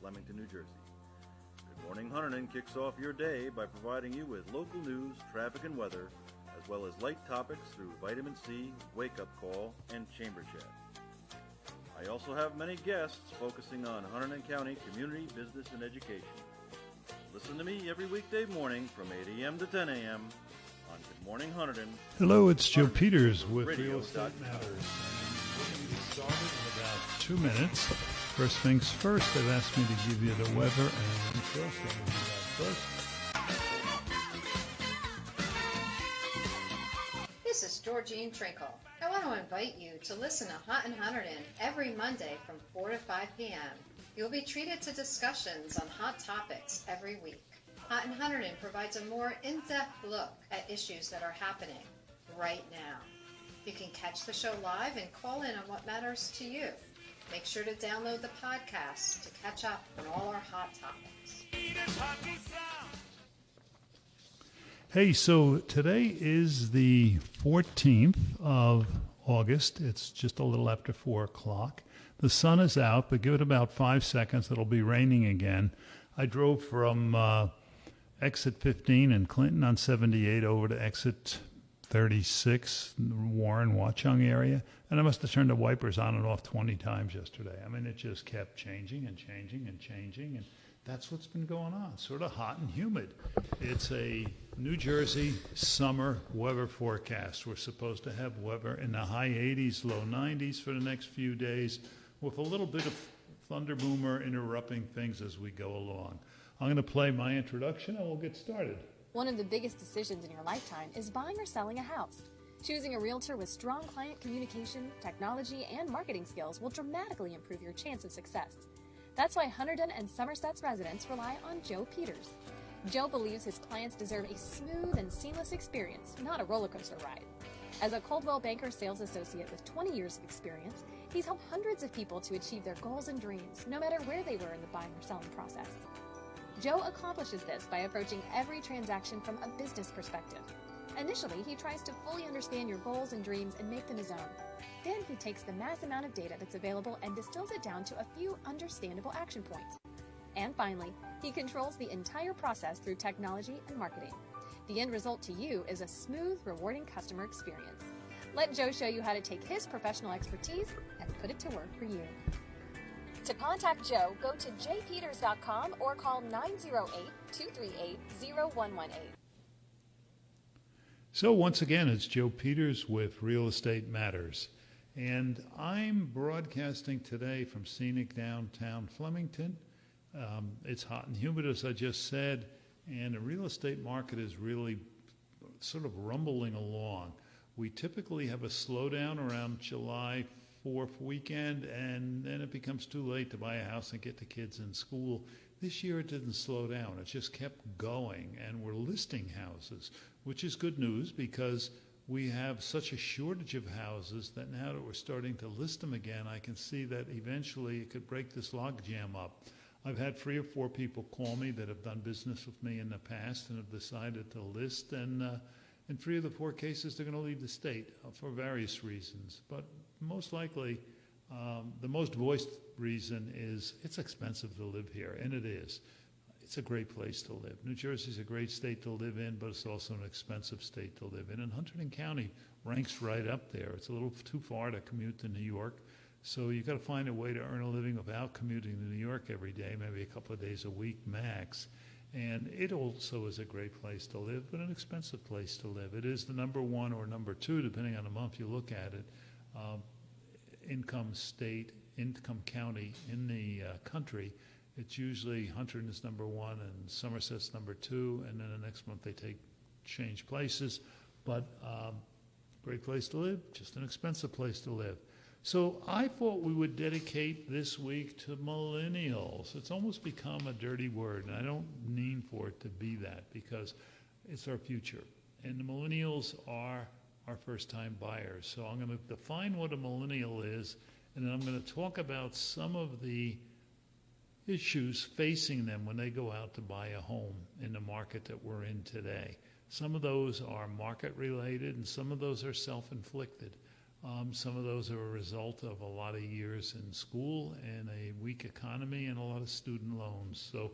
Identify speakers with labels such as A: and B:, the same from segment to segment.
A: Flemington, New Jersey. Good Morning Hunterdon kicks off your day by providing you with local news, traffic, and weather, as well as light topics through Vitamin C, Wake Up Call, and Chamber Chat. I also have many guests focusing on Hunterdon County community, business, and education. Listen to me every weekday morning from 8 a.m. to 10 a.m. on Good Morning Hunterdon.
B: Hello, it's Joe Peters with
A: Radio.
B: Real Estate Matters. We're going to get started in about 2 minutes. First things first, they've asked me to give you the weather and intro, so I'm going to do that first.
C: This is Georgine Trinkle. I want to invite you to listen to Hunt and Hunterdon every Monday from 4 to 5 p.m. You'll be treated to discussions on hot topics every week. Hunt and Hunterdon provides a more in-depth look at issues that are happening right now. You can catch the show live and call in on what matters to you. Make sure to download the podcast to catch up on all our hot topics.
B: Hey, so today is the 14th of August. It's just a little after 4 o'clock. The sun is out, but give it about 5 seconds. It'll be raining again. I drove from exit 15 in Clinton on 78 over to exit 36 in the Warren, Watchung area, and I must have turned the wipers on and off 20 times yesterday. I mean, it just kept changing and changing and changing, and that's what's been going on, sort of hot and humid. It's a New Jersey summer weather forecast. We're supposed to have weather in the high 80s, low 90s for the next few days, with a little bit of thunder boomer interrupting things as we go along. I'm going to play my introduction and we'll get started.
D: One of the biggest decisions in your lifetime is buying or selling a house. Choosing a realtor with strong client communication, technology, and marketing skills will dramatically improve your chance of success. That's why Hunterdon and Somerset's residents rely on Joe Peters. Joe believes his clients deserve a smooth and seamless experience, not a roller coaster ride. As a Coldwell Banker sales associate with 20 years of experience, he's helped hundreds of people to achieve their goals and dreams, no matter where they were in the buying or selling process. Joe accomplishes this by approaching every transaction from a business perspective. Initially, he tries to fully understand your goals and dreams and make them his own. Then he takes the mass amount of data that's available and distills it down to a few understandable action points. And finally, he controls the entire process through technology and marketing. The end result to you is a smooth, rewarding customer experience. Let Joe show you how to take his professional expertise and put it to work for you. To contact Joe, go to jpeters.com or call 908-238-0118.
B: So once again, it's Joe Peters with Real Estate Matters. And I'm broadcasting today from scenic downtown Flemington. It's hot and humid, as I just said, and the real estate market is really sort of rumbling along. We typically have a slowdown around July 4th weekend, and then it becomes too late to buy a house and get the kids in school. This year it didn't slow down. It just kept going, and we're listing houses, which is good news because we have such a shortage of houses that now that we're starting to list them again, I can see that eventually it could break this logjam up. I've had 3 or 4 people call me that have done business with me in the past and have decided to list, and in 3 of the 4 cases, they're going to leave the state for various reasons. But most likely, the most voiced reason is it's expensive to live here, and it is. It's a great place to live. New Jersey's a great state to live in, but it's also an expensive state to live in. And Hunterdon County ranks right up there. It's a little too far to commute to New York. So you've got to find a way to earn a living without commuting to New York every day, maybe a couple of days a week max. And it also is a great place to live, but an expensive place to live. It is the number 1 or number 2, depending on the month you look at it, income county in the country. It's usually Hunterdon is number 1 and Somerset's number 2, and then the next month they change places. But great place to live, just an expensive place to live. So I thought we would dedicate this week to millennials. It's almost become a dirty word, and I don't mean for it to be that because it's our future. And the millennials are our first-time buyers. So I'm going to define what a millennial is, and then I'm going to talk about some of the issues facing them when they go out to buy a home in the market that we're in today. Some of those are market-related, and some of those are self-inflicted. Some of those are a result of a lot of years in school and a weak economy and a lot of student loans. So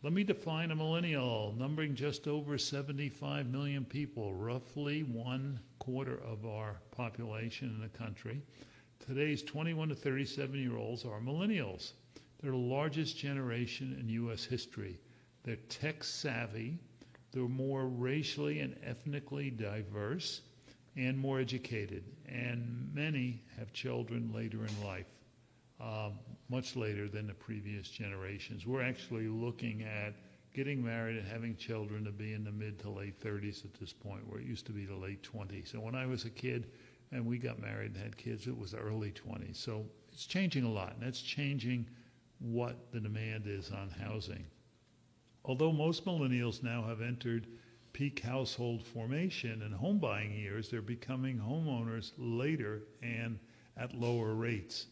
B: let me define a millennial, numbering just over 75 million people, roughly 1/4 of our population in the country. Today's 21 to 37-year-olds are millennials. They're the largest generation in U.S. history. They're tech savvy, they're more racially and ethnically diverse, and more educated, and many have children later in life, much later than the previous generations. We're actually looking at getting married and having children to be in the mid to late 30s at this point, where it used to be the late 20s. So when I was a kid and we got married and had kids, it was the early 20s. So it's changing a lot, and that's changing what the demand is on housing. Although most millennials now have entered peak household formation and home buying years, they're becoming homeowners later and at lower rates.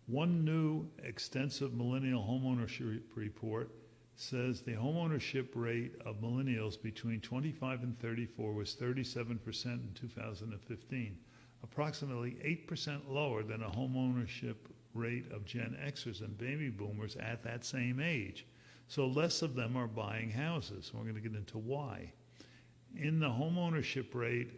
B: One new extensive millennial homeownership report says the homeownership rate of millennials between 25 and 34 was 37% in 2015, approximately 8% lower than a homeownership rate of Gen Xers and baby boomers at that same age. So less of them are buying houses. We're going to get into why. In the homeownership rate,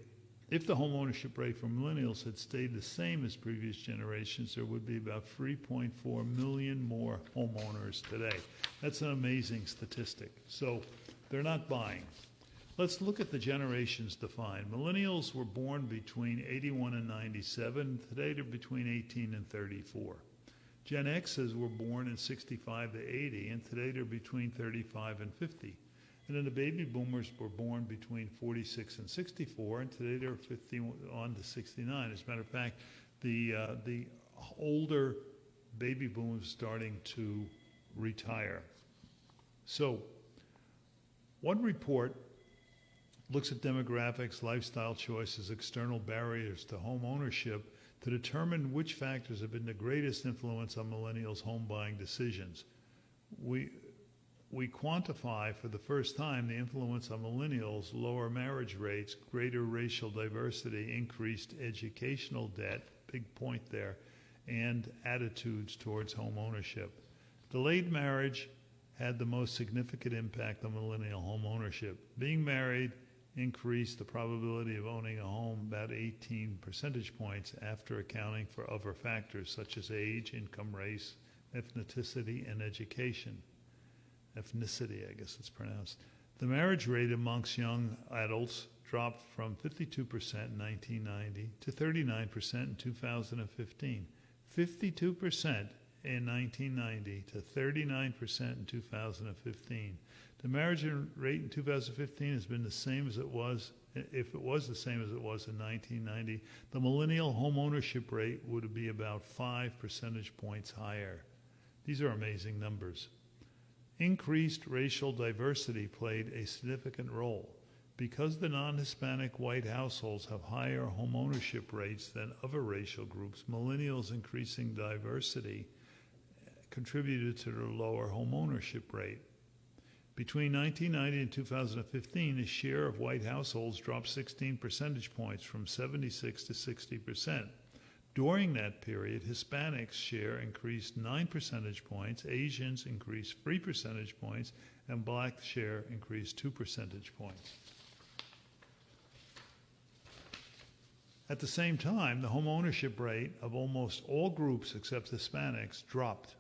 B: if the homeownership rate for millennials had stayed the same as previous generations, there would be about 3.4 million more homeowners today. That's an amazing statistic. So they're not buying. Let's look at the generations defined. Millennials were born between 81 and 97. Today they're between 18 and 34. Gen X's were born in 65 to 80, and today they're between 35 and 50. And then the baby boomers were born between 46 and 64, and today they're 51 to 69. As a matter of fact, the older baby boomers starting to retire. So one report looks at demographics, lifestyle choices, external barriers to home ownership to determine which factors have been the greatest influence on millennials' home buying decisions. We quantify for the first time the influence on millennials: lower marriage rates, greater racial diversity, increased educational debt, big point there, and attitudes towards home ownership. Delayed marriage had the most significant impact on millennial home ownership. Being married increased the probability of owning a home about 18 percentage points after accounting for other factors such as age, income, race, ethnicity, and education. Ethnicity, I guess it's pronounced. The marriage rate amongst young adults dropped from 52% in 1990 to 39% in 2015. 52% in 1990 to 39% in 2015. The marriage rate in 2015 has been the same as it was, if it was the same as it was in 1990, the millennial home ownership rate would be about 5 percentage points higher. These are amazing numbers. Increased racial diversity played a significant role. Because the non-Hispanic white households have higher home ownership rates than other racial groups, millennials' increasing diversity contributed to their lower home ownership rate. Between 1990 and 2015, the share of white households dropped 16 percentage points from 76 to 60%. During that period, Hispanics' share increased 9 percentage points, Asians increased 3 percentage points, and Black share increased 2 percentage points. At the same time, the home ownership rate of almost all groups except Hispanics dropped,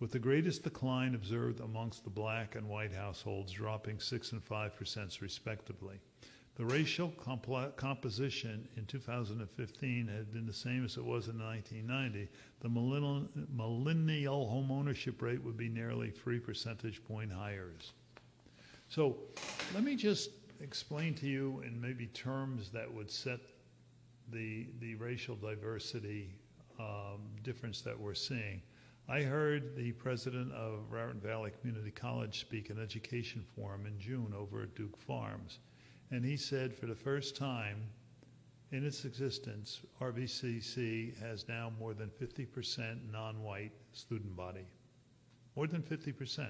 B: with the greatest decline observed amongst the Black and white households, dropping 6 and 5% respectively. The racial composition in 2015 had been the same as it was in 1990. The millennial home ownership rate would be nearly 3 percentage point higher. So let me just explain to you in maybe terms that would set the racial diversity difference that we're seeing. I heard the president of Raritan Valley Community College speak at an education forum in June over at Duke Farms. And he said for the first time in its existence, RVCC has now more than 50% non-white student body. More than 50%.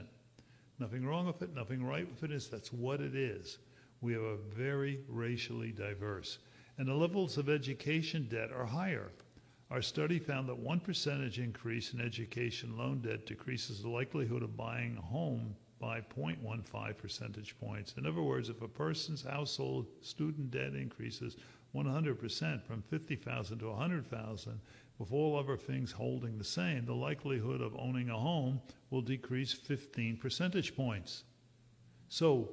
B: Nothing wrong with it, nothing right with it. That's what it is. We are very racially diverse. and the levels of education debt are higher. Our study found that 1% increase in education loan debt decreases the likelihood of buying a home by 0.15 percentage points. In other words, if a person's household student debt increases 100% from $50,000 to $100,000, with all other things holding the same, the likelihood of owning a home will decrease 15 percentage points. So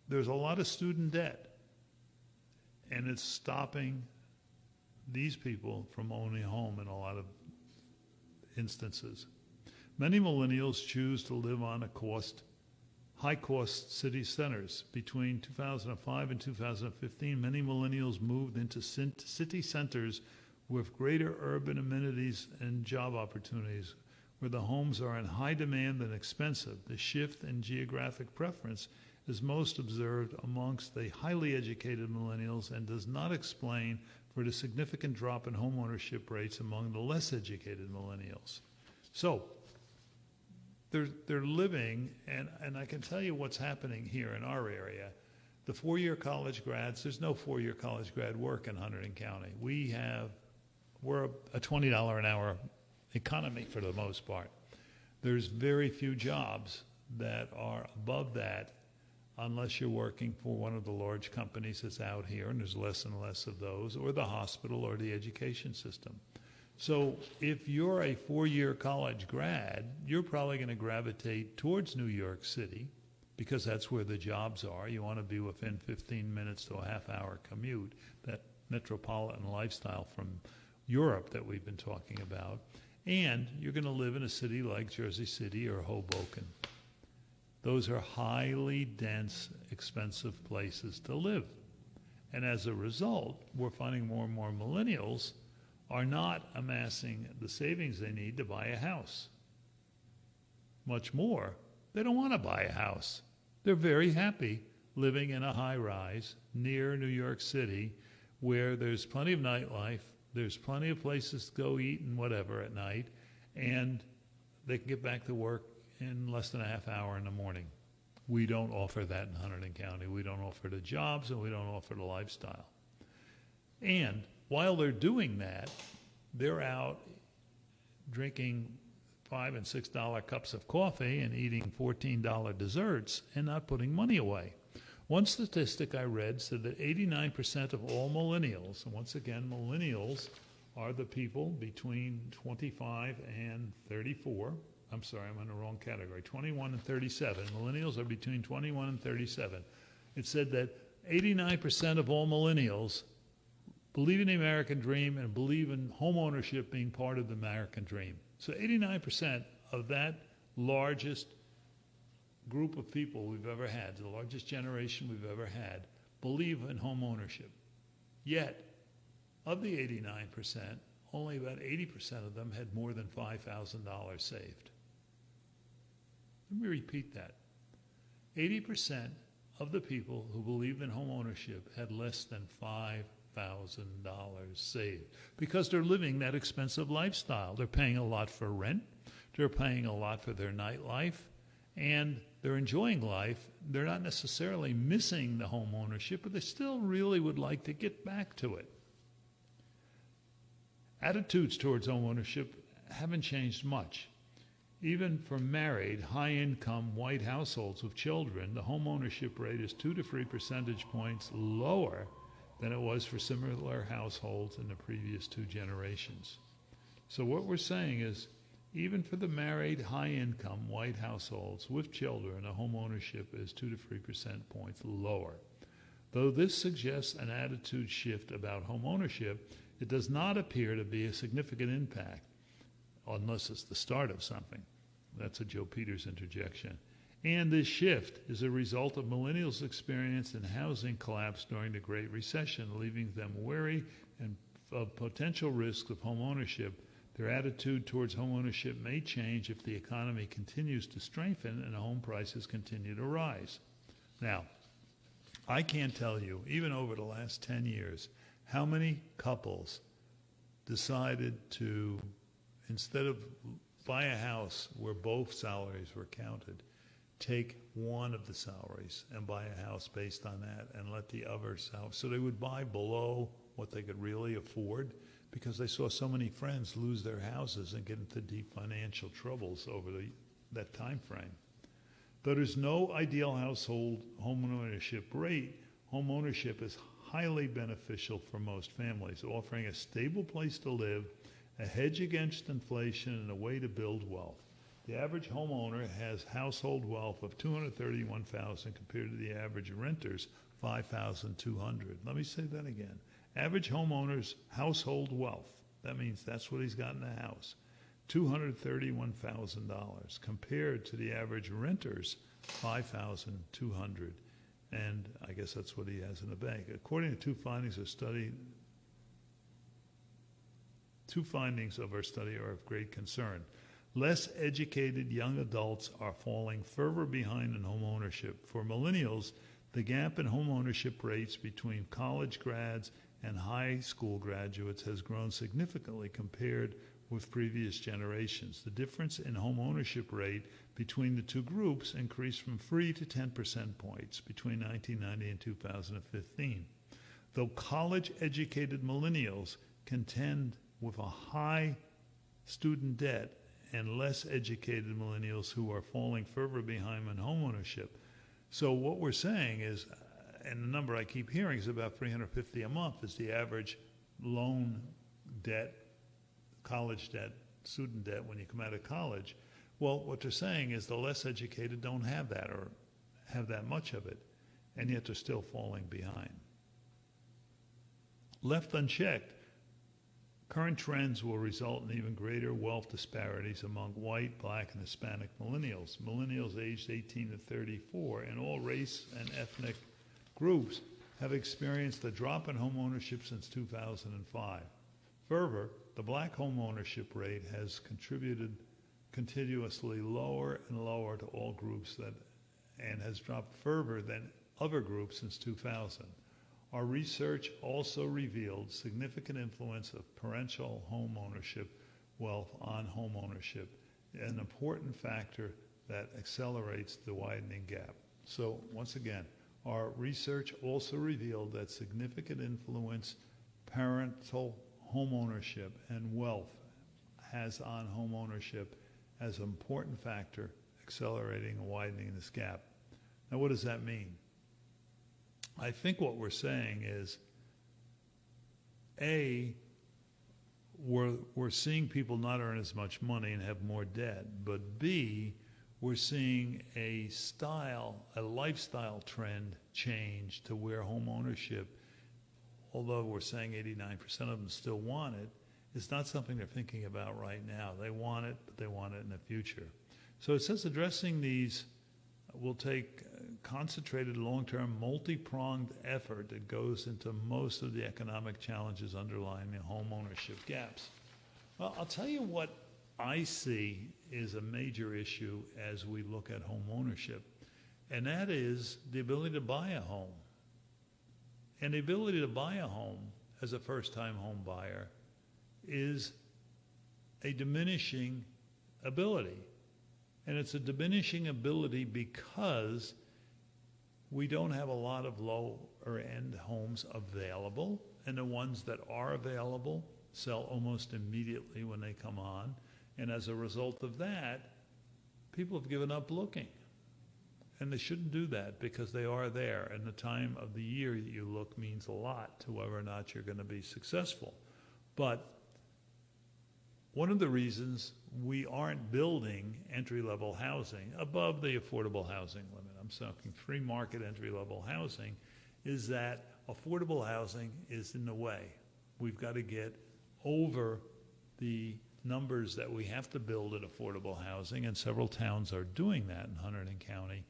B: there's a lot of student debt, and it's stopping these people from owning a home in a lot of instances. Many millennials choose to live on high-cost city centers. Between 2005 and 2015, many millennials moved into city centers with greater urban amenities and job opportunities, where the homes are in high demand and expensive. The shift in geographic preference is most observed amongst the highly educated millennials and does not explain for the significant drop in homeownership rates among the less educated millennials. So they're living, and I can tell you what's happening here in our area. The four-year college grads, there's no four-year college grad work in Hunterdon County. We're a $20 an hour economy for the most part. There's very few jobs that are above that unless you're working for one of the large companies that's out here, and there's less and less of those, or the hospital or the education system. So if you're a four-year college grad, you're probably going to gravitate towards New York City because that's where the jobs are. You want to be within 15 minutes to a half-hour commute, that metropolitan lifestyle from Europe that we've been talking about. And you're going to live in a city like Jersey City or Hoboken. Those are highly dense, expensive places to live. And as a result, we're finding more and more millennials are not amassing the savings they need to buy a house. Much more, they don't want to buy a house. They're very happy living in a high-rise near New York City where there's plenty of nightlife, there's plenty of places to go eat and whatever at night, and they can get back to work in less than a half hour in the morning. We don't offer that in Hunterdon County. We don't offer the jobs, and we don't offer the lifestyle. And while they're doing that, they're out drinking $5 and $6 cups of coffee and eating $14 desserts and not putting money away. One statistic I read said that 89% of all millennials, and once again, millennials are the people between 25 and 34. I'm sorry, I'm in the wrong category. 21 and 37. Millennials are between 21 and 37. It said that 89% of all millennials believe in the American dream and believe in home ownership being part of the American dream. So 89% of that largest group of people we've ever had, the largest generation we've ever had, believe in home ownership. Yet, of the 89%, only about 80% of them had more than $5,000 saved. Let me repeat that. 80% of the people who believed in home ownership had less than $5,000 saved because they're living that expensive lifestyle. They're paying a lot for rent. They're paying a lot for their nightlife. And they're enjoying life. They're not necessarily missing the home ownership, but they still really would like to get back to it. Attitudes towards home ownership haven't changed much. Even for married, high-income white households with children, the home ownership rate is 2 to 3 percentage points lower than it was for similar households in the previous two generations. So what we're saying is, even for the married, high-income white households with children, a home ownership is 2 to 3 percentage points lower. Though this suggests an attitude shift about home ownership, it does not appear to be a significant impact, unless it's the start of something. That's a Joe Peters interjection. And this shift is a result of millennials' experience in housing collapse during the Great Recession, leaving them wary and of potential risks of home ownership. Their attitude towards home ownership may change if the economy continues to strengthen and home prices continue to rise. Now, I can't tell you, even over the last 10 years, how many couples decided to, instead of buy a house where both salaries were counted, take one of the salaries and buy a house based on that and let the other salary. So they would buy below what they could really afford because they saw so many friends lose their houses and get into deep financial troubles over that time frame. Though there's no ideal household homeownership rate, homeownership is highly beneficial for most families, offering a stable place to live, a hedge against inflation, and a way to build wealth. The average homeowner has household wealth of $231,000 compared to the average renter's $5,200. Let me say that again. Average homeowner's household wealth, that means that's what he's got in the house, $231,000 compared to the average renter's $5,200. And I guess that's what he has in the bank. According to two findings of our study are of great concern. Less educated young adults are falling further behind in home ownership. For millennials, the gap in home ownership rates between college grads and high school graduates has grown significantly compared with previous generations. The difference in home ownership rate between the two groups increased from 3 to 10 percent points between 1990 and 2015. Though college-educated millennials contend with a high student debt and less educated millennials who are falling further behind in home ownership. So what we're saying is, and the number I keep hearing is about $350 a month is the average loan debt, college debt, student debt when you come out of college. Well, what they're saying is the less educated don't have that or have that much of it, and yet they're still falling behind. Left unchecked, current trends will result in even greater wealth disparities among white, black, and Hispanic millennials. Millennials aged 18 to 34 and all race and ethnic groups have experienced a drop in home ownership since 2005. Further, the black home ownership rate has contributed continuously lower and lower to all groups and has dropped further than other groups since 2000. Our research also revealed significant influence of parental home ownership wealth on home ownership, an important factor that accelerates the widening gap. So once again, our research also revealed that significant influence parental home ownership and wealth has on home ownership as an important factor accelerating and widening this gap. Now, what does that mean? I think what we're saying is, A, we're seeing people not earn as much money and have more debt, but B, we're seeing a lifestyle trend change to where home ownership, although we're saying 89% of them still want it, is not something they're thinking about right now. They want it, but they want it in the future. So it says addressing these will take concentrated, long-term, multi-pronged effort that goes into most of the economic challenges underlying the home ownership gaps. Well, I'll tell you what I see is a major issue as we look at home ownership, and that is the ability to buy a home. And the ability to buy a home as a first-time home buyer is a diminishing ability. And it's a diminishing ability because we don't have a lot of lower-end homes available, and the ones that are available sell almost immediately when they come on. And as a result of that, people have given up looking. And they shouldn't do that because they are there, and the time of the year that you look means a lot to whether or not you're going to be successful. But one of the reasons we aren't building entry-level housing above the affordable housing limit, I'm talking free market entry-level housing, is that affordable housing is in the way. We've got to get over the numbers that we have to build at affordable housing, and several towns are doing that in Hunterdon County.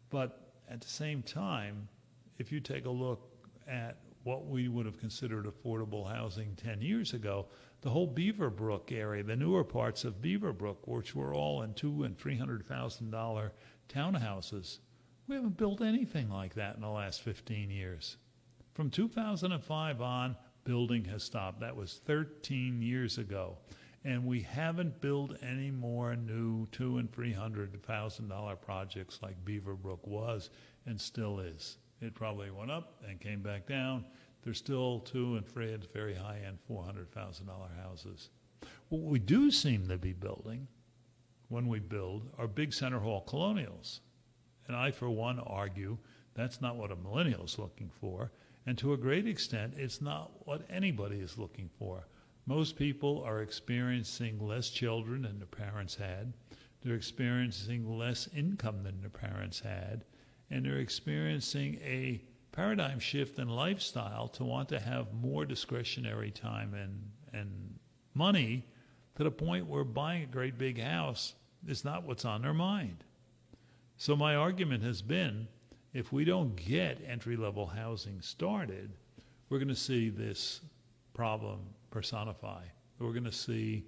B: But at the same time, if you take a look at what we would have considered affordable housing 10 years ago, the whole Beaverbrook area, the newer parts of Beaverbrook, which were all in $200,000 and $300,000 townhouses, we haven't built anything like that in the last 15 years. From 2005 on, building has stopped. That was 13 years ago. And we haven't built any more new $200,000 and $300,000 projects like Beaverbrook was and still is. It probably went up and came back down. There's still $200,000 and $300,000 very high-end $400,000 houses. What we do seem to be building when we build are big center hall colonials. And I, for one, argue that's not what a millennial is looking for. And to a great extent, it's not what anybody is looking for. Most people are experiencing less children than their parents had. They're experiencing less income than their parents had. And they're experiencing a paradigm shift in lifestyle to want to have more discretionary time and money, to the point where buying a great big house is not what's on their mind. So my argument has been, if we don't get entry-level housing started, we're going to see this problem personify. We're going to see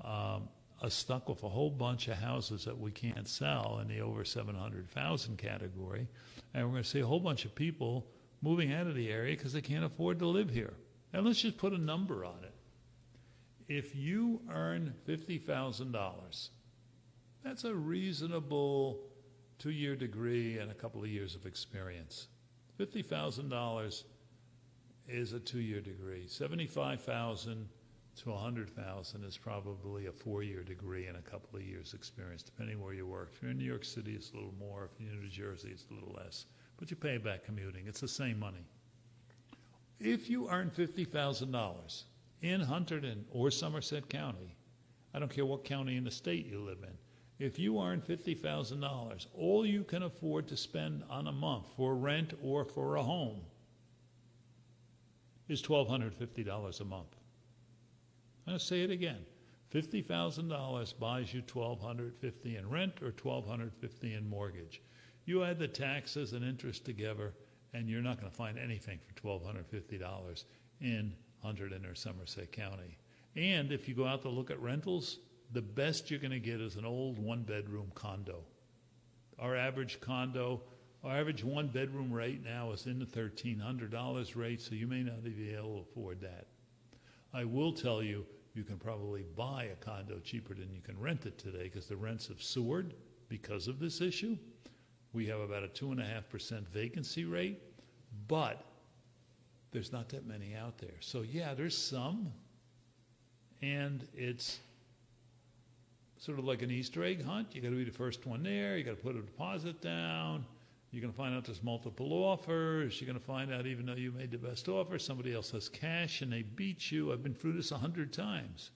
B: us stuck with a whole bunch of houses that we can't sell in the over 700,000 category, and we're going to see a whole bunch of people moving out of the area because they can't afford to live here. And let's just put a number on it. If you earn $50,000, that's a reasonable 2-year degree and a couple of years of experience. $50,000 is a 2-year degree. $75,000 to $100,000 is probably a 4-year degree and a couple of years experience, depending where you work. If you're in New York City, it's a little more. If you're in New Jersey, it's a little less. But you pay back commuting. It's the same money. If you earn $50,000 in Hunterdon or Somerset County, I don't care what county in the state you live in, if you earn $50,000, all you can afford to spend on a month for rent or for a home is $1,250 a month. I'm going to say it again. $50,000 buys you $1,250 in rent or $1,250 in mortgage. You add the taxes and interest together, and you're not going to find anything for $1,250 in Hunterdon or Somerset County. And if you go out to look at rentals, the best you're going to get is an old one-bedroom condo. Our average one-bedroom rate now is in the $1,300 rate, so you may not even be able to afford that. I will tell you, you can probably buy a condo cheaper than you can rent it today because the rents have soared because of this issue. We have about a 2.5% vacancy rate, but there's not that many out there. So yeah, there's some, and it's sort of like an Easter egg hunt. You got to be the first one there. You got to put a deposit down. You're going to find out there's multiple offers. You're going to find out even though you made the best offer, somebody else has cash and they beat you. I've been through this 100 times.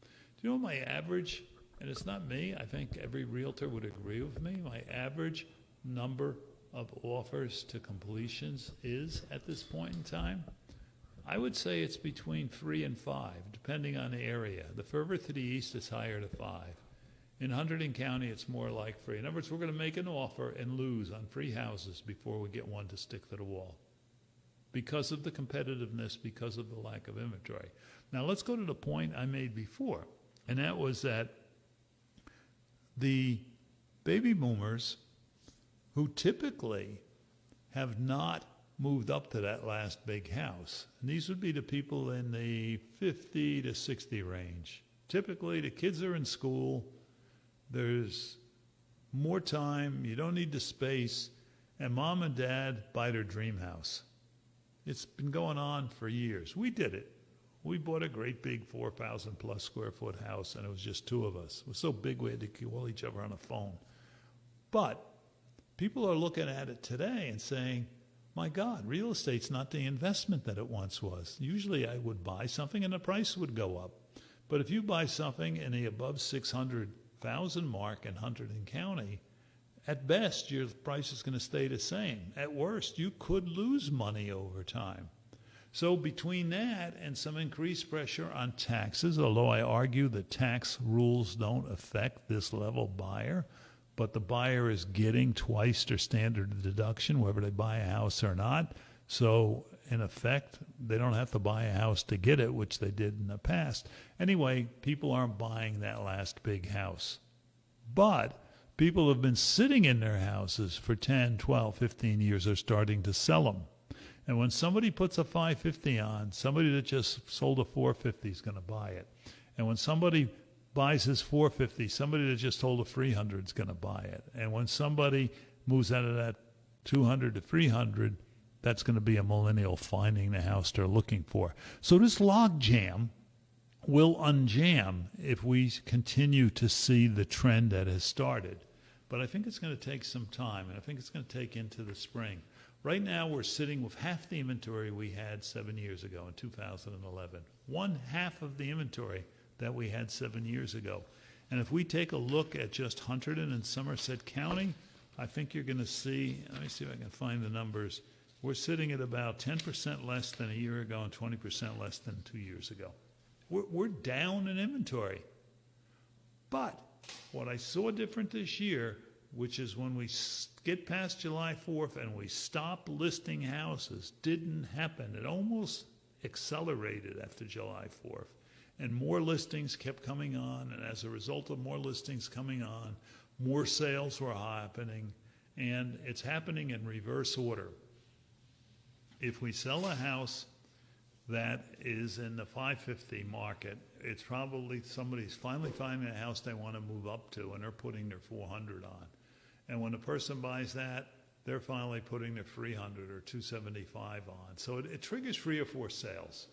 B: Do you know what my average, and it's not me, I think every realtor would agree with me, my average number of offers to completions is at this point in time? I would say it's between 3 and 5, depending on the area. The further to the east, it's higher to 5. In Hunterdon County, it's more like 3. In other words, we're going to make an offer and lose on 3 houses before we get one to stick to the wall because of the competitiveness, because of the lack of inventory. Now, let's go to the point I made before, and that was that the baby boomers who typically have not moved up to that last big house, and these would be the people in the 50 to 60 range. Typically, the kids are in school. There's more time, you don't need the space, and mom and dad buy their dream house. It's been going on for years. We did it. We bought a great big 4,000 plus square foot house, and it was just 2 of us. It was so big we had to call each other on the phone. But people are looking at it today and saying, my God, real estate's not the investment that it once was. Usually I would buy something and the price would go up. But if you buy something in the above 600,000 mark in Hunterdon County, at best your price is going to stay the same. At worst, you could lose money over time. So between that and some increased pressure on taxes, although I argue that tax rules don't affect this level buyer, but the buyer is getting twice their standard deduction whether they buy a house or not. So in effect, they don't have to buy a house to get it, which they did in the past. Anyway, people aren't buying that last big house. But people have been sitting in their houses for 10, 12, 15 years are starting to sell them. And when somebody puts a 550 on, somebody that just sold a 450 is going to buy it. And when somebody buys his 450, somebody that just told a 300 is going to buy it. And when somebody moves out of that 200 to 300, that's going to be a millennial finding the house they're looking for. So this log jam will unjam if we continue to see the trend that has started. But I think it's going to take some time, and I think it's going to take into the spring. Right now, we're sitting with half the inventory we had 7 years ago in 2011. One half of the inventory that we had 7 years ago. And if we take a look at just Hunterdon and Somerset County, I think you're going to see, let me see if I can find the numbers. We're sitting at about 10% less than a year ago and 20% less than 2 years ago. We're down in inventory. But what I saw different this year, which is when we get past July 4th and we stop listing houses, didn't happen. It almost accelerated after July 4th. And more listings kept coming on, and as a result of more listings coming on, more sales were happening, and it's happening in reverse order. If we sell a house that is in the 550 market, it's probably somebody's finally finding a house they want to move up to, and they're putting their 400 on. And when a person buys that, they're finally putting their 300 or 275 on. So it triggers 3 or 4 sales.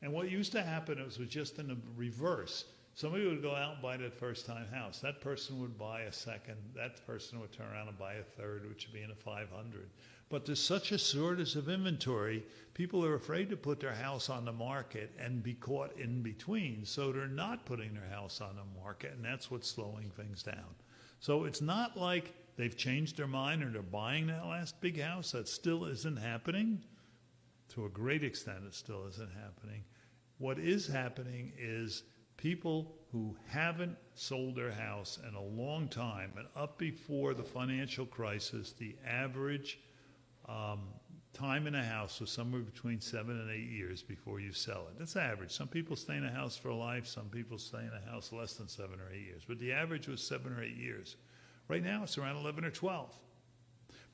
B: And what used to happen was just in the reverse. Somebody would go out and buy that first-time house. That person would buy a second. That person would turn around and buy a third, which would be in a 500. But there's such a shortage of inventory, people are afraid to put their house on the market and be caught in between. So they're not putting their house on the market, and that's what's slowing things down. So it's not like they've changed their mind or they're buying that last big house. That still isn't happening. To a great extent, it still isn't happening. What is happening is people who haven't sold their house in a long time, and up before the financial crisis, the average time in a house was somewhere between 7 and 8 years before you sell it. That's average. Some people stay in a house for life. Some people stay in a house less than 7 or 8 years. But the average was 7 or 8 years. Right now, it's around 11 or 12.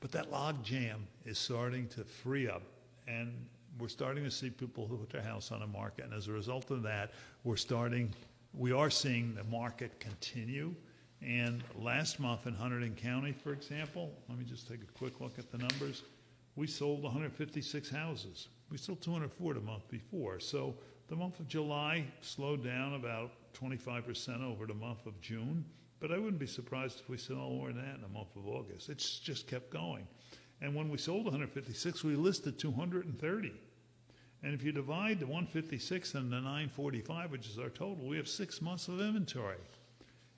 B: But that log jam is starting to free up, and we're starting to see people who put their house on the market. And as a result of that, we are seeing the market continue. And last month in Hunterdon County, for example, let me just take a quick look at the numbers. We sold 156 houses. We sold 204 the month before. So the month of July slowed down about 25% over the month of June. But I wouldn't be surprised if we sold more than that in the month of August. It's just kept going. And when we sold 156, we listed 230. And if you divide the 156 and the 945, which is our total, we have 6 months of inventory.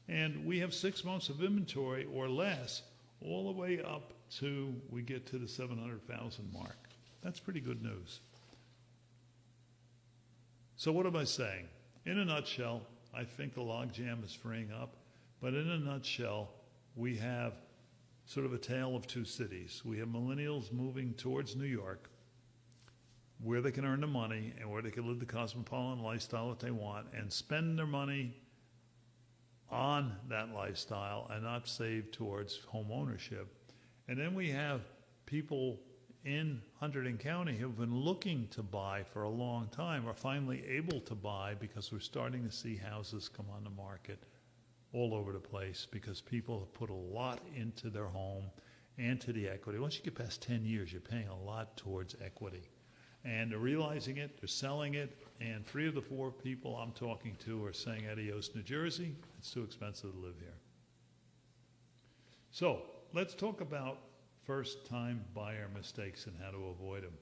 B: And we have 6 months of inventory or less all the way up to we get to the 700,000 mark. That's pretty good news. So what am I saying? In a nutshell, I think the logjam is freeing up. But in a nutshell, we have sort of a tale of two cities. We have millennials moving towards New York, where they can earn the money and where they can live the cosmopolitan lifestyle that they want and spend their money on that lifestyle and not save towards home ownership. And then we have people in Hunterdon County who have been looking to buy for a long time are finally able to buy because we're starting to see houses come on the market all over the place because people have put a lot into their home and to the equity. Once you get past 10 years, you're paying a lot towards equity. And they're realizing it, they're selling it, and 3 of the 4 people I'm talking to are saying, adios, New Jersey, it's too expensive to live here. So let's talk about first-time buyer mistakes and how to avoid them.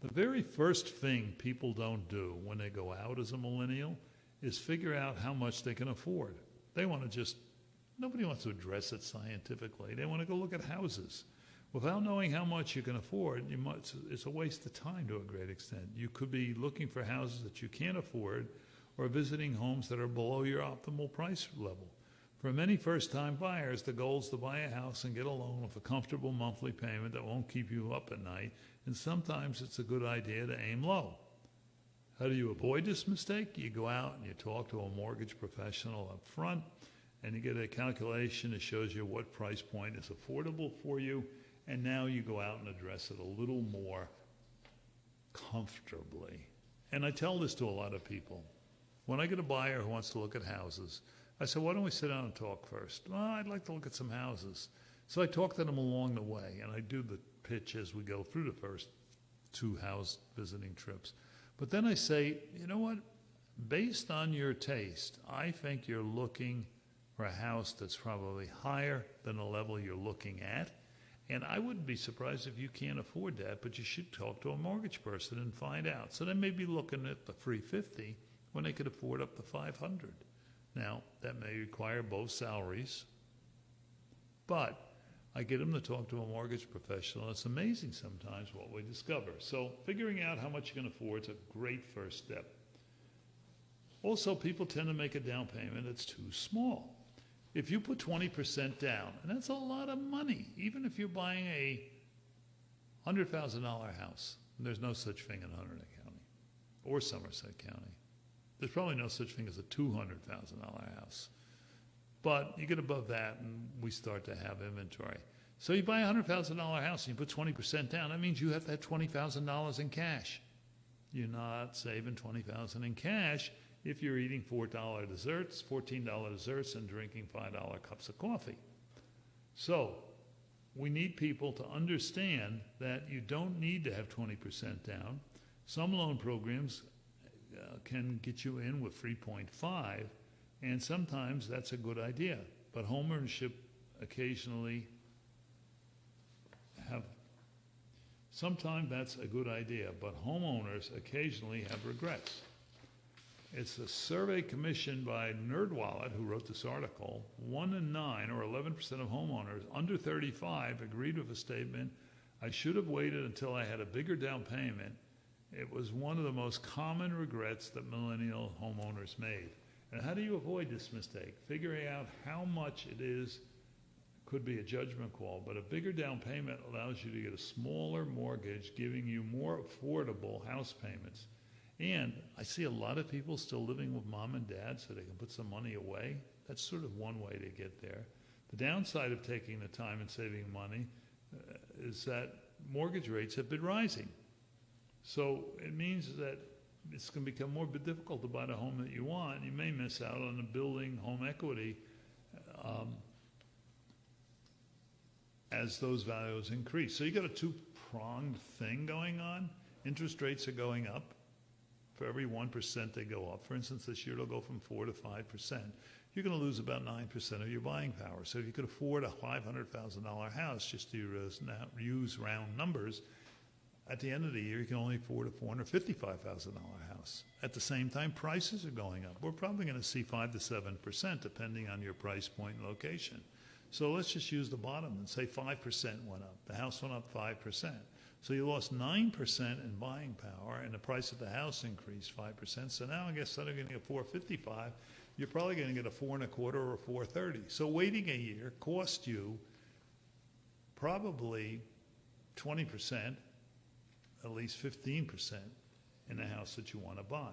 B: The very first thing people don't do when they go out as a millennial is figure out how much they can afford. They want to nobody wants to address it scientifically. They want to go look at houses. Without knowing how much you can afford, it's a waste of time to a great extent. You could be looking for houses that you can't afford or visiting homes that are below your optimal price level. For many first-time buyers, the goal is to buy a house and get a loan with a comfortable monthly payment that won't keep you up at night, and sometimes it's a good idea to aim low. How do you avoid this mistake? You go out and you talk to a mortgage professional up front, and you get a calculation that shows you what price point is affordable for you, and now you go out and address it a little more comfortably. And I tell this to a lot of people. When I get a buyer who wants to look at houses, I say, why don't we sit down and talk first? Well, I'd like to look at some houses. So I talk to them along the way, and I do the pitch as we go through the first 2 house visiting trips. But then I say, you know what? Based on your taste, I think you're looking for a house that's probably higher than the level you're looking at. And I wouldn't be surprised if you can't afford that, but you should talk to a mortgage person and find out. So they may be looking at the 350 when they could afford up to 500. Now, that may require both salaries, but I get them to talk to a mortgage professional. It's amazing sometimes what we discover. So figuring out how much you can afford is a great first step. Also, people tend to make a down payment that's too small. If you put 20% down, and that's a lot of money, even if you're buying a $100,000 house, and there's no such thing in Hunterdon County or Somerset County. There's probably no such thing as a $200,000 house. But you get above that, and we start to have inventory. So you buy a $100,000 house and you put 20% down. That means you have to have $20,000 in cash. You're not saving $20,000 in cash if you're eating $4 desserts, $14 desserts, and drinking $5 cups of coffee. So we need people to understand that you don't need to have 20% down. Some loan programs can get you in with 3.5, and sometimes that's a good idea. But homeownership occasionally sometimes that's a good idea, but homeowners occasionally have regrets. It's a survey commissioned by NerdWallet, who wrote this article. 1 in 9, or 11% of homeowners under 35, agreed with a statement, I should have waited until I had a bigger down payment. It was one of the most common regrets that millennial homeowners made. And how do you avoid this mistake? Figuring out how much it is could be a judgment call, but a bigger down payment allows you to get a smaller mortgage, giving you more affordable house payments. And I see a lot of people still living with mom and dad so they can put some money away. That's sort of one way to get there. The downside of taking the time and saving money is that mortgage rates have been rising. So it means that it's going to become more difficult to buy the home that you want. You may miss out on the building home equity as those values increase. So you got a two-pronged thing going on. Interest rates are going up. For every 1% they go up, for instance, this year it'll go from 4 to 5%. You're going to lose about 9% of your buying power. So if you could afford a $500,000 house, just to use round numbers, at the end of the year you can only afford a $455,000 house. At the same time, prices are going up. We're probably going to see 5 to 7% depending on your price point and location. So let's just use the bottom and say 5% went up. The house went up 5%. So you lost 9% in buying power, and the price of the house increased 5%. So now I guess instead of getting a $455, you're probably going to get a $425 or a $430. So waiting a year cost you probably 20%, at least 15% in the house that you want to buy.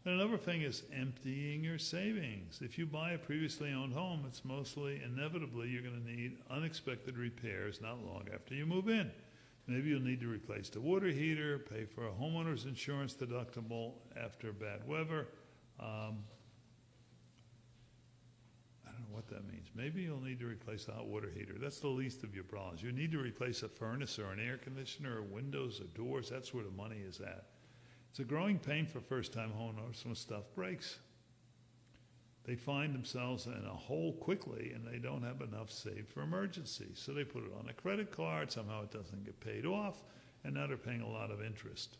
B: And another thing is emptying your savings. If you buy a previously owned home, it's mostly inevitably you're going to need unexpected repairs not long after you move in. Maybe you'll need to replace the water heater, pay for a homeowner's insurance deductible after bad weather. I don't know what that means. Maybe you'll need to replace the hot water heater. That's the least of your problems. You need to replace a furnace or an air conditioner or windows or doors. That's where the money is at. It's a growing pain for first-time homeowners when stuff breaks. They find themselves in a hole quickly and they don't have enough saved for emergencies. So they put it on a credit card, somehow it doesn't get paid off, and now they're paying a lot of interest.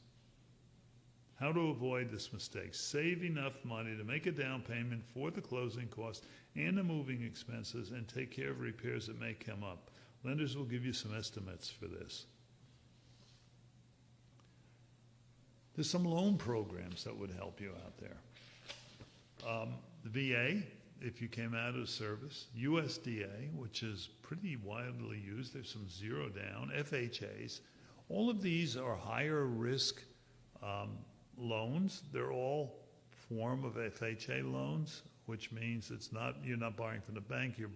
B: How to avoid this mistake? Save enough money to make a down payment for the closing costs and the moving expenses and take care of repairs that may come up. Lenders will give you some estimates for this. There's some loan programs that would help you out there. The VA, if you came out of service, USDA, which is pretty widely used, there's some zero down, FHAs. All of these are higher risk loans. They're all form of FHA loans, which means you're not borrowing from the bank, you're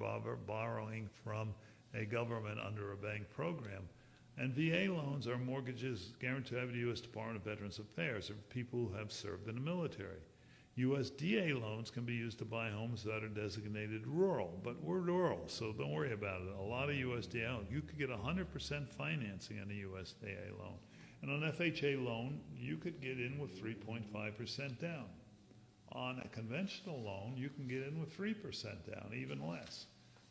B: borrowing from a government under a bank program. And VA loans are mortgages guaranteed by the U.S. Department of Veterans Affairs of people who have served in the military. USDA loans can be used to buy homes that are designated rural, but we're rural, so don't worry about it. A lot of USDA loans, you could get 100% financing on a USDA loan. And on an FHA loan, you could get in with 3.5% down. On a conventional loan, you can get in with 3% down, even less.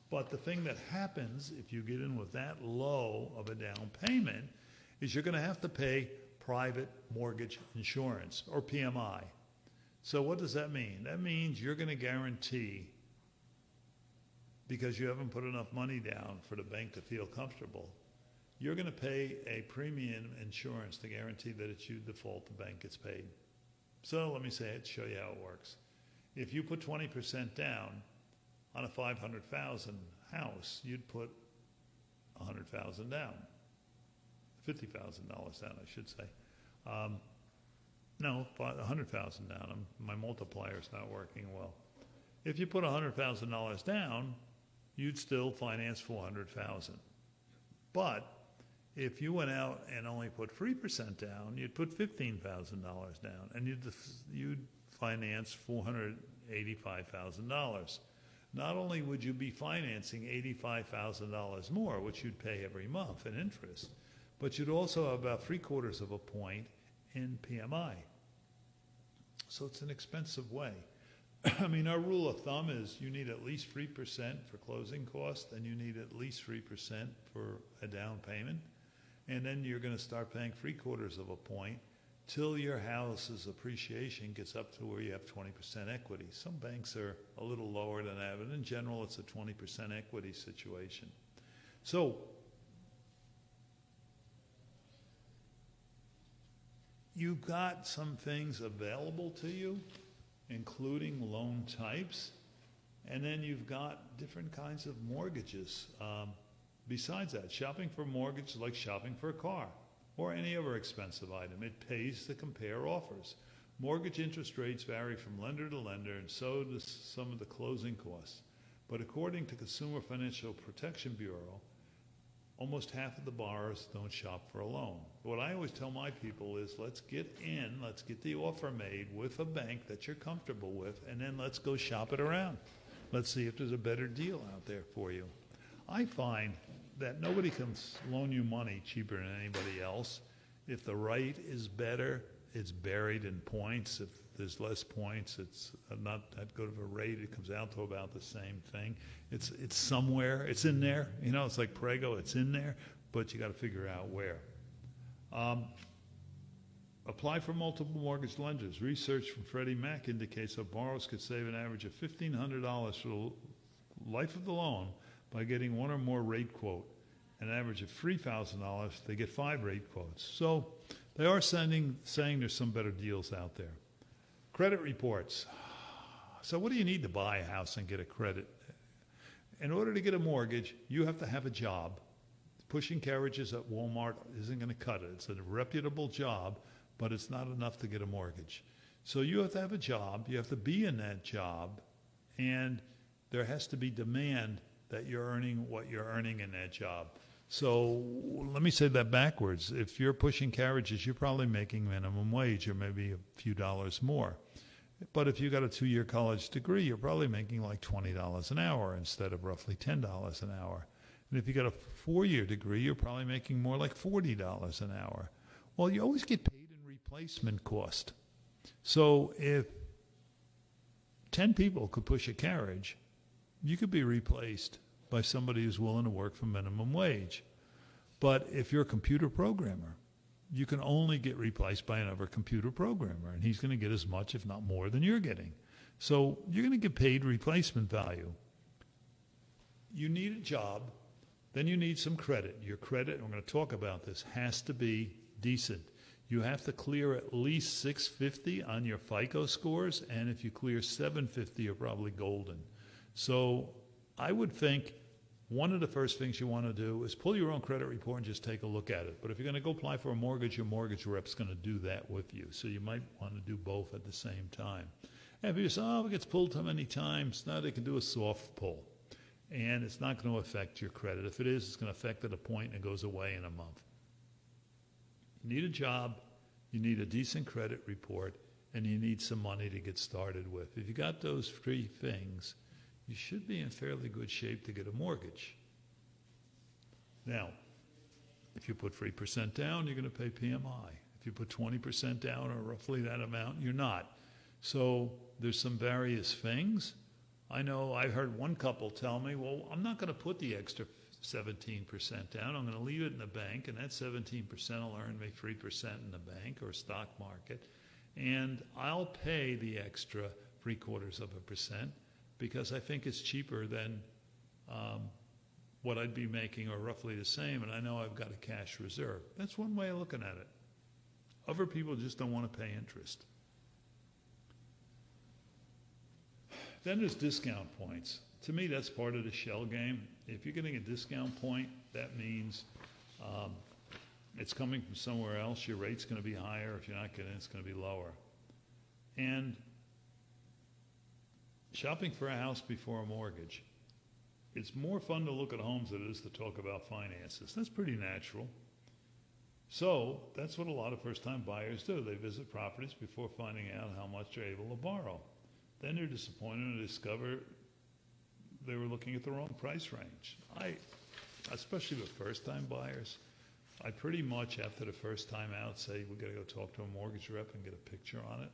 B: But the thing that happens if you get in with that low of a down payment is you're going to have to pay private mortgage insurance, or PMI. So what does that mean? That means you're going to guarantee, because you haven't put enough money down for the bank to feel comfortable, you're going to pay a premium insurance to guarantee that if you default, the bank gets paid. So let me show you how it works. If you put 20% down on a $500,000 house, you'd put $100,000 down, $50,000 down, I should say. No, $100,000 down. My multiplier's not working well. If you put $100,000 down, you'd still finance $400,000. But if you went out and only put 3% down, you'd put $15,000 down, and you'd finance $485,000. Not only would you be financing $85,000 more, which you'd pay every month in interest, but you'd also have about 3/4 of a point in PMI. So it's an expensive way. I mean, our rule of thumb is you need at least 3% for closing costs, and you need at least 3% for a down payment. And then you're going to start paying 3/4 of a point till your house's appreciation gets up to where you have 20% equity. Some banks are a little lower than that, but in general, it's a 20% equity situation. So you've got some things available to you, including loan types, and then you've got different kinds of mortgages. Besides that, shopping for a mortgage is like shopping for a car or any other expensive item. It pays to compare offers. Mortgage interest rates vary from lender to lender, and so does some of the closing costs. But according to Consumer Financial Protection Bureau, almost half of the borrowers don't shop for a loan. What I always tell my people is let's get the offer made with a bank that you're comfortable with, and then let's go shop it around. Let's see if there's a better deal out there for you. I find that nobody can loan you money cheaper than anybody else. If the rate is better, it's buried in points. If there's less points, it's not that good of a rate. It comes out to about the same thing. It's somewhere. It's in there. You know, it's like Prego. It's in there, but you got to figure out where. Apply for multiple mortgage lenders. Research from Freddie Mac indicates that borrowers could save an average of $1,500 for the life of the loan by getting one or more rate quote. An average of $3,000, they get 5 rate quotes. So they are saying there's some better deals out there. Credit reports. So what do you need to buy a house and get a credit? In order to get a mortgage, you have to have a job. Pushing carriages at Walmart isn't going to cut it. It's a reputable job, but it's not enough to get a mortgage. So you have to have a job. You have to be in that job, and there has to be demand that you're earning what you're earning in that job. So let me say that backwards. If you're pushing carriages, you're probably making minimum wage or maybe a few dollars more. But if you got a 2-year college degree, you're probably making like $20 an hour instead of roughly $10 an hour. And if you got a 4-year degree, you're probably making more like $40 an hour. Well, you always get paid in replacement cost. So if 10 people could push a carriage, you could be replaced by somebody who's willing to work for minimum wage. But if you're a computer programmer, you can only get replaced by another computer programmer, and he's going to get as much, if not more, than you're getting. So you're going to get paid replacement value. You need a job, then you need some credit. Your credit, and we're going to talk about this, has to be decent. You have to clear at least 650 on your FICO scores, and if you clear 750, you're probably golden. So I would think one of the first things you want to do is pull your own credit report and just take a look at it. But if you're going to go apply for a mortgage, your mortgage rep's going to do that with you. So you might want to do both at the same time. And if you say, oh, it gets pulled too many times, now they can do a soft pull. And it's not going to affect your credit. If it is, it's going to affect at a point and it goes away in a month. You need a job, you need a decent credit report, and you need some money to get started with. If you got those three things, you should be in fairly good shape to get a mortgage. Now, if you put 3% down, you're going to pay PMI. If you put 20% down or roughly that amount, you're not. So there's some various things. I know I heard one couple tell me, well, I'm not going to put the extra 17% down. I'm going to leave it in the bank, and that 17% will earn me 3% in the bank or stock market. And I'll pay the extra 0.75% because I think it's cheaper than what I'd be making, or roughly the same, and I know I've got a cash reserve. That's one way of looking at it. Other people just don't want to pay interest. Then there's discount points. To me, that's part of the shell game. If you're getting a discount point, that means it's coming from somewhere else. Your rate's going to be higher. If you're not getting it, it's going to be lower. And shopping for a house before a mortgage. It's more fun to look at homes than it is to talk about finances. That's pretty natural. So that's what a lot of first-time buyers do. They visit properties before finding out how much they're able to borrow. Then they're disappointed and discover they were looking at the wrong price range. Especially with first-time buyers, I pretty much, after the first time out, say, we got to go talk to a mortgage rep and get a picture on it.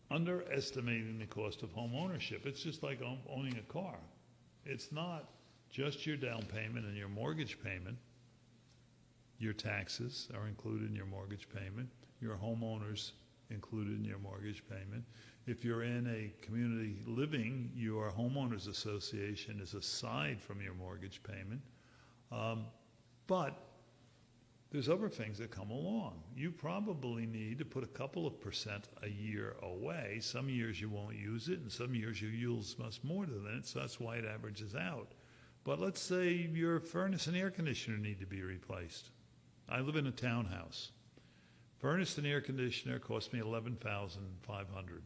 B: Underestimating the cost of home ownership. It's just like owning a car. It's not just your down payment and your mortgage payment. Your taxes are included in your mortgage payment. Your homeowners included in your mortgage payment. If you're in a community living, your homeowners association is aside from your mortgage payment. But there's other things that come along. You probably need to put a couple of percent a year away. Some years you won't use it, and some years you use much more than it, so that's why it averages out. But let's say your furnace and air conditioner need to be replaced. I live in a townhouse. Furnace and air conditioner cost me $11,500.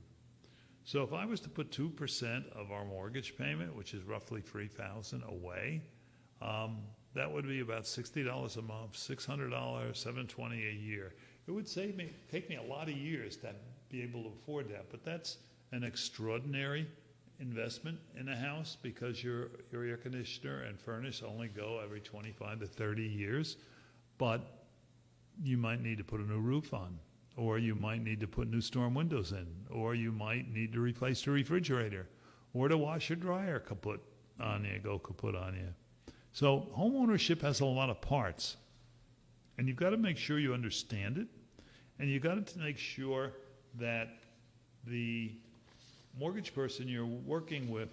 B: So if I was to put 2% of our mortgage payment, which is roughly $3,000 away, that would be about $60 a month, $600, $720 a year. It would take me a lot of years to be able to afford that, but that's an extraordinary investment in a house because your air conditioner and furnace only go every 25 to 30 years, but you might need to put a new roof on, or you might need to put new storm windows in, or you might need to replace the refrigerator, or the washer dryer kaput on you. So home ownership has a lot of parts, and you've got to make sure you understand it, and you've got to make sure that the mortgage person you're working with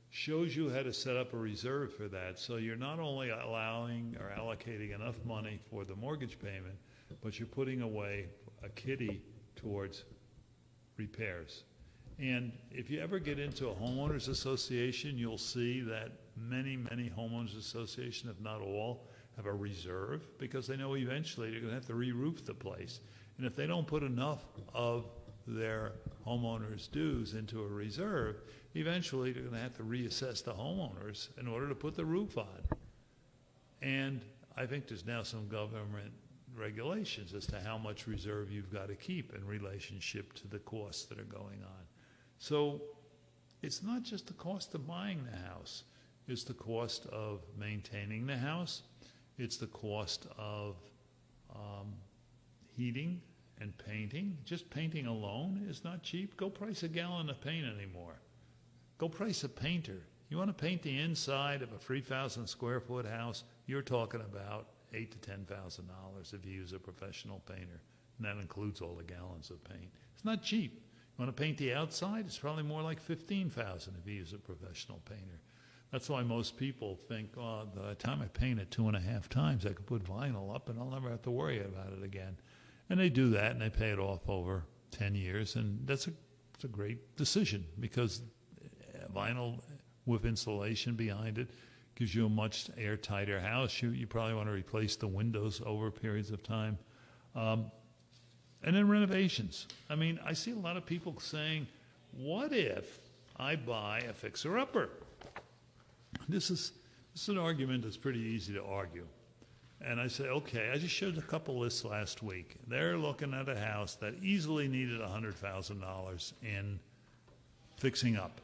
B: shows you how to set up a reserve for that. So you're not only allowing or allocating enough money for the mortgage payment, but you're putting away a kitty towards repairs. And if you ever get into a homeowners association, you'll see that many homeowners associations, if not all, have a reserve because they know eventually they're going to have to re-roof the place. And if they don't put enough of their homeowners' dues into a reserve, eventually they're going to have to reassess the homeowners in order to put the roof on. And I think there's now some government regulations as to how much reserve you've got to keep in relationship to the costs that are going on. So it's not just the cost of buying the house. It's the cost of maintaining the house. It's the cost of heating and painting. Just painting alone is not cheap. Go price a gallon of paint anymore. Go price a painter. You want to paint the inside of a 3,000 square foot house, you're talking about $8,000 to $10,000 if you use a professional painter. And that includes all the gallons of paint. It's not cheap. You want to paint the outside? It's probably more like $15,000 if you use a professional painter. That's why most people think, oh, by the time I paint it 2.5 times, I could put vinyl up and I'll never have to worry about it again. And they do that and they pay it off over 10 years. And that's a great decision because vinyl with insulation behind it gives you a much airtighter house. You probably want to replace the windows over periods of time. And then renovations. I mean, I see a lot of people saying, what if I buy a fixer-upper? This is an argument that's pretty easy to argue. And I say, okay, I just showed a couple lists last week. They're looking at a house that easily needed $100,000 in fixing up.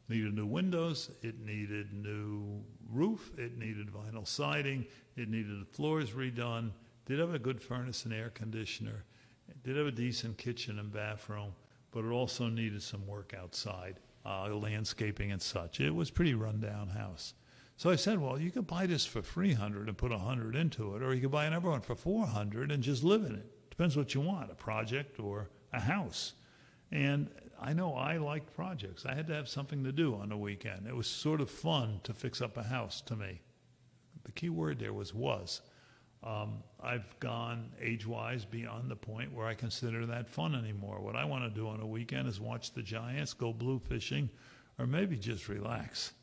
B: Needed new windows, it needed new roof, it needed vinyl siding, it needed the floors redone, did have a good furnace and air conditioner, it did have a decent kitchen and bathroom, but it also needed some work outside, landscaping and such. It was a pretty run-down house. So I said, well, you could buy this for $300 and put $100 into it, or you could buy another one for $400 and just live in it. Depends what you want, a project or a house. And I know I liked projects. I had to have something to do on the weekend. It was sort of fun to fix up a house to me. The key word there was. I've gone age-wise beyond the point where I consider that fun anymore. What I want to do on a weekend is watch the Giants, go blue fishing, or maybe just relax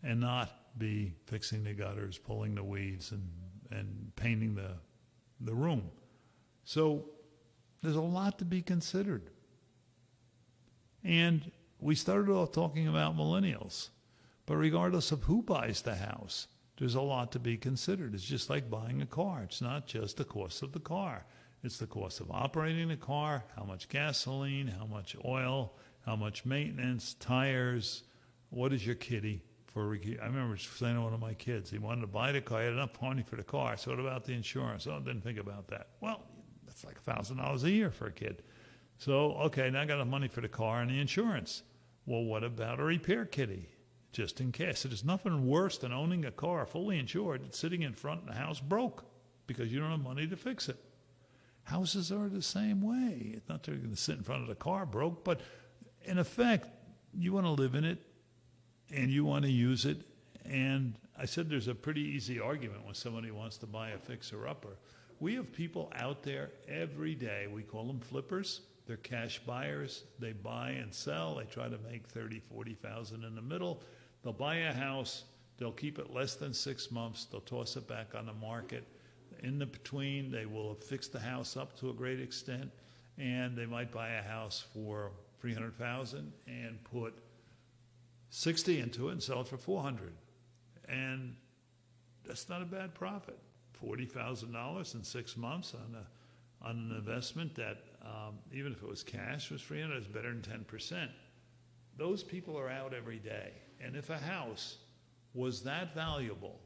B: and not be fixing the gutters, pulling the weeds, and painting the room. So there's a lot to be considered. And we started off talking about millennials. But regardless of who buys the house, there's a lot to be considered. It's just like buying a car. It's not just the cost of the car. It's the cost of operating the car, how much gasoline, how much oil, how much maintenance, tires. What is your kitty? I remember saying to one of my kids, he wanted to buy the car, he had enough money for the car, so what about the insurance? Oh, didn't think about that. Well, that's like $1,000 a year for a kid. So, okay, now I got enough money for the car and the insurance. Well, what about a repair kitty? Just in case. So there's nothing worse than owning a car fully insured that's sitting in front and the house broke because you don't have money to fix it. Houses are the same way. It's not that you're going to sit in front of the car broke, but in effect, you want to live in it and you want to use it. And I said there's a pretty easy argument when somebody wants to buy a fixer-upper. We have people out there every day. We call them flippers. They're cash buyers. They buy and sell. They try to make $30,000, $40,000 in the middle. They'll buy a house. They'll keep it less than 6 months. They'll toss it back on the market. In the between, they will have fixed the house up to a great extent, and they might buy a house for $300,000 and put $60,000 into it and sell it for $400,000. And that's not a bad profit. $40,000 in 6 months on an investment that, even if it was cash, was $300,000, is better than 10%. Those people are out every day. And if a house was that valuable,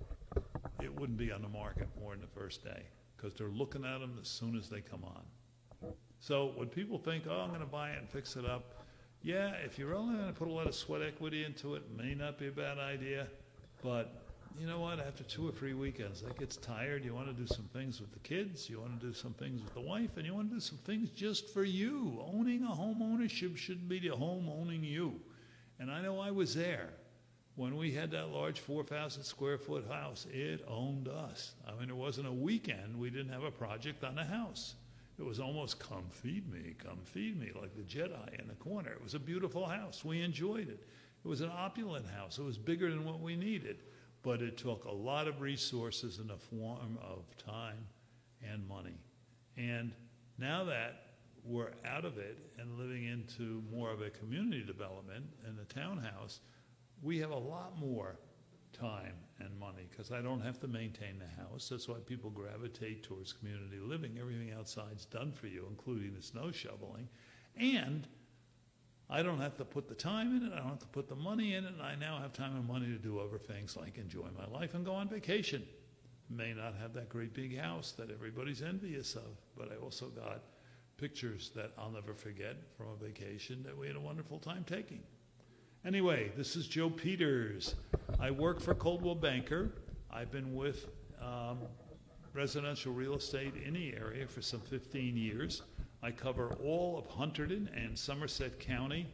B: it wouldn't be on the market more than the first day because they're looking at them as soon as they come on. So when people think, oh, I'm going to buy it and fix it up, yeah, if you're only going to put a lot of sweat equity into it, it may not be a bad idea. But you know what? After 2 or 3 weekends, that gets tired. You want to do some things with the kids. You want to do some things with the wife. And you want to do some things just for you. Owning a home ownership shouldn't be the home owning you. And I know I was there. When we had that large 4,000 square foot house, it owned us. I mean, there wasn't a weekend we didn't have a project on the house. It was almost come feed me, like the Jedi in the corner. It was a beautiful house. We enjoyed it. It was an opulent house. It was bigger than what we needed. But it took a lot of resources in the form of time and money. And now that we're out of it and living into more of a community development in the townhouse, we have a lot more time and money because I don't have to maintain the house. That's why people gravitate towards community living. Everything outside's done for you, including the snow shoveling. And I don't have to put the time in it. I don't have to put the money in it. And I now have time and money to do other things like enjoy my life and go on vacation. May not have that great big house that everybody's envious of, but I also got pictures that I'll never forget from a vacation that we had a wonderful time taking. Anyway, this is Joe Peters. I work for Coldwell Banker. I've been with residential real estate in the area for some 15 years. I cover all of Hunterdon and Somerset County.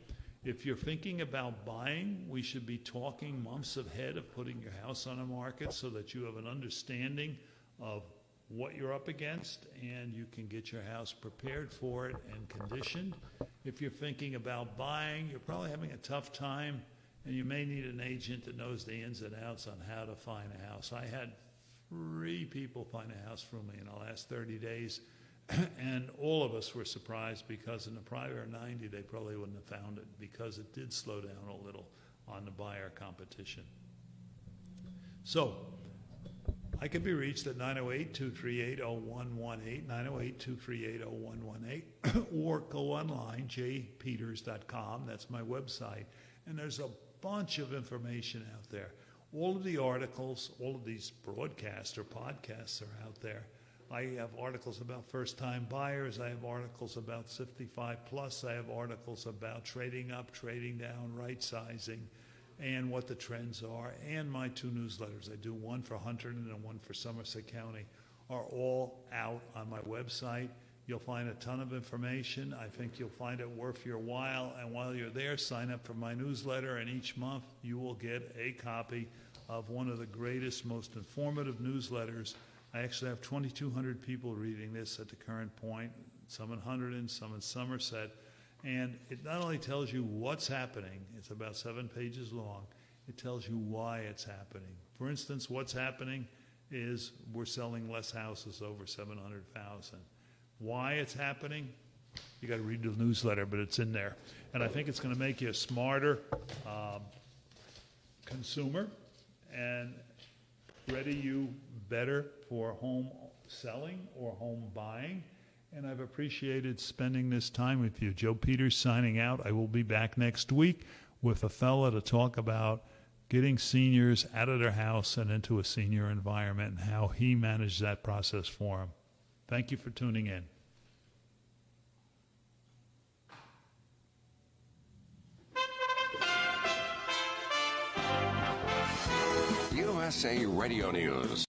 B: If you're thinking about buying, we should be talking months ahead of putting your house on the market so that you have an understanding of what you're up against and you can get your house prepared for it and conditioned. If you're thinking about buying, you're probably having a tough time and you may need an agent that knows the ins and outs on how to find a house. I had 3 people find a house for me in the last 30 days. And all of us were surprised because in the prior 90, they probably wouldn't have found it because it did slow down a little on the buyer competition. So I can be reached at 908-238-0118, 908-238-0118, or go online, jpeters.com. That's my website. And there's a bunch of information out there. All of the articles, all of these broadcasts or podcasts are out there. I have articles about first-time buyers. I have articles about 55 plus. I have articles about trading up, trading down, right-sizing, and what the trends are. And my 2 newsletters, I do one for Hunterdon and one for Somerset County, are all out on my website. You'll find a ton of information. I think you'll find it worth your while. And while you're there, sign up for my newsletter, and each month you will get a copy of one of the greatest, most informative newsletters. I actually have 2,200 people reading this at the current point, some in Hunterdon, some in Somerset. And it not only tells you what's happening, it's about 7 pages long, it tells you why it's happening. For instance, what's happening is we're selling less houses over 700,000. Why it's happening? You got to read the newsletter, but it's in there. And I think it's going to make you a smarter consumer and ready you better for home selling or home buying. And I've appreciated spending this time with you. Joe Peters signing out. I will be back next week with a fella to talk about getting seniors out of their house and into a senior environment and how he managed that process for them. Thank you for tuning in.
E: USA Radio News.